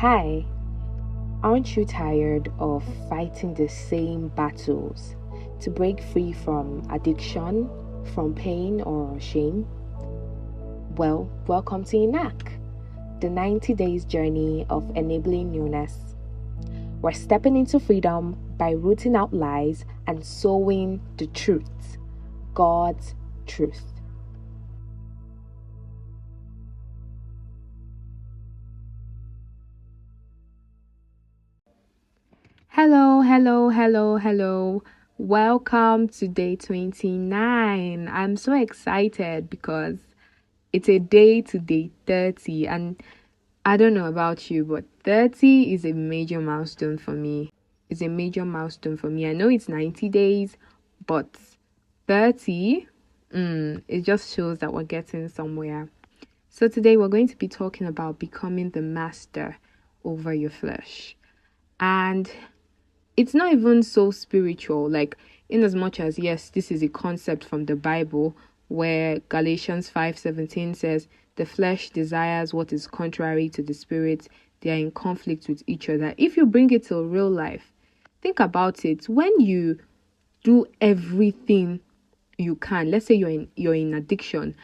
Hi, aren't you tired of fighting the same battles to break free from addiction, from pain, or shame? Well, welcome to ENAC, the 90 days journey of enabling newness. We're stepping into freedom by rooting out lies and sowing the truth, God's truth. Hello. Welcome to day 29. I'm so excited because it's a day to day 30, and I don't know about you, but 30 is a major milestone for me. It's a major milestone for me. I know it's 90 days, but 30, it just shows that we're getting somewhere. So today we're going to be talking about becoming the master over your flesh. And it's not even so spiritual, like in as much as, yes, this is a concept from the Bible where Galatians 5:17 says the flesh desires what is contrary to the spirit. They are in conflict with each other. If you bring it to real life, think about it. When you do everything you can, let's say you're in addiction,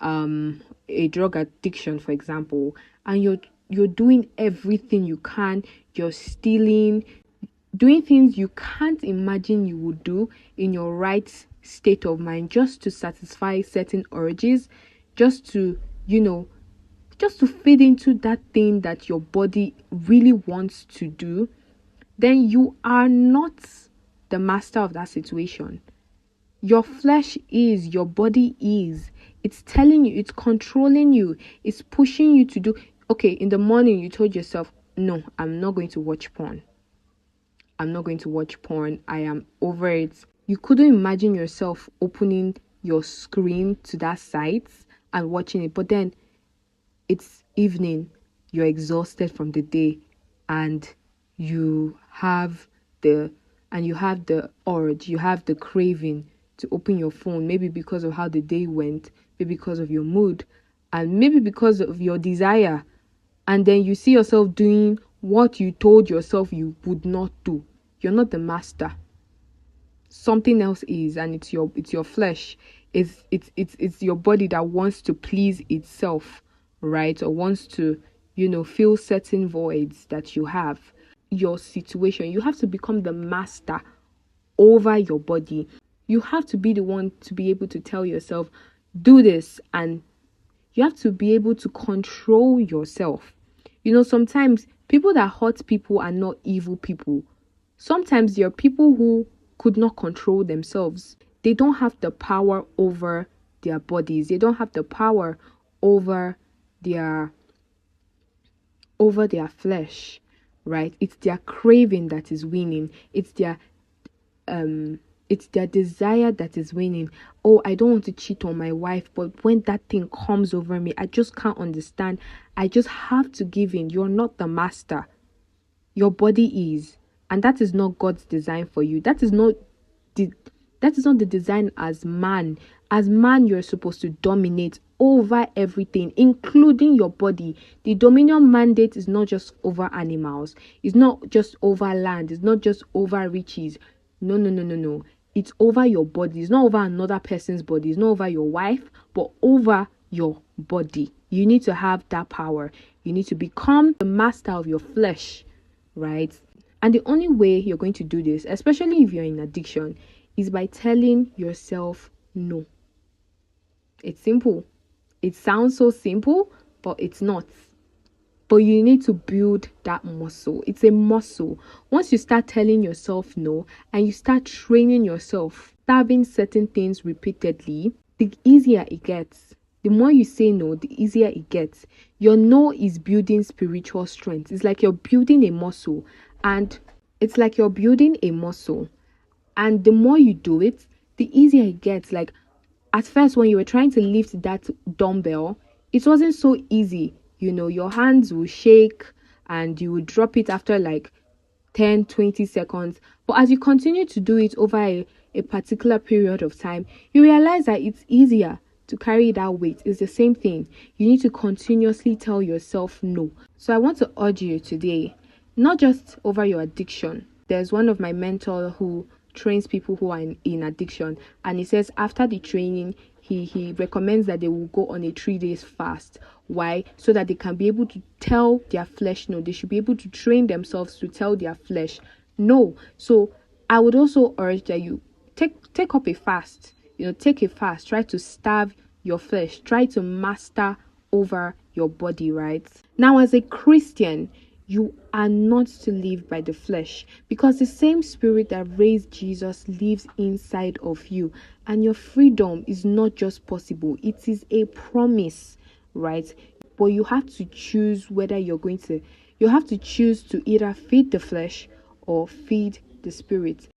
a drug addiction, for example, and you're doing everything you can, you're stealing, doing things you can't imagine you would do in your right state of mind, just to satisfy certain urges, just to feed into that thing that your body really wants to do, then you are not the master of that situation. Your flesh is, your body is. It's telling you, it's controlling you, it's pushing you to do. Okay, in the morning you told yourself, no, I'm not going to watch porn. I am over it. You couldn't imagine yourself opening your screen to that site and watching it. But then it's evening, you're exhausted from the day, and you have the urge, you have the craving to open your phone, maybe because of how the day went, maybe because of your mood, and maybe because of your desire. And then you see yourself doing what you told yourself you would not do. You're not the master. Something else is, and it's your flesh. It's your body that wants to please itself, right? Or wants to, fill certain voids that you have. Your situation. You have to become the master over your body. You have to be the one to be able to tell yourself, do this, and you have to be able to control yourself. Sometimes people that hurt people are not evil people. Sometimes there are people who could not control themselves. They don't have the power over their bodies. They don't have the power over their flesh, right? It's their craving that is winning. It's their desire that is winning. Oh, I don't want to cheat on my wife, but when that thing comes over me, I just can't understand. I just have to give in. You're not the master. Your body is. And that is not God's design for you. That is not the design as man. As man, you're supposed to dominate over everything, including your body. The dominion mandate is not just over animals. It's not just over land. It's not just over riches. No. It's over your body. It's not over another person's body. It's not over your wife, but over your body. You need to have that power. You need to become the master of your flesh, right? And the only way you're going to do this, especially if you're in addiction, is by telling yourself no. It's simple. It sounds so simple, but it's not. But you need to build that muscle. It's a muscle. Once you start telling yourself no, and you start training yourself, starving certain things repeatedly, the easier it gets. The more you say no, the easier it gets. Your no is building spiritual strength. It's like you're building a muscle. And And the more you do it, the easier it gets. Like, at first, when you were trying to lift that dumbbell, it wasn't so easy. Your hands will shake and you will drop it after like 10, 20 seconds. But as you continue to do it over a particular period of time, you realize that it's easier. to carry that weight. It's the same thing. You need to continuously tell yourself no. So I want to urge you today, not just over your addiction. There's one of my mentors who trains people who are in addiction, and he says after the training, he recommends that they will go on a 3 days fast. Why? So that they can be able to tell their flesh no. They should be able to train themselves to tell their flesh no. So I would also urge that you take up a fast. Take a fast. Try to starve your flesh. Try to master over your body, right? Now, as a Christian, you are not to live by the flesh, because the same spirit that raised Jesus lives inside of you, and your freedom is not just possible, it is a promise, right? But you have to choose whether you have to choose to either feed the flesh or feed the spirit.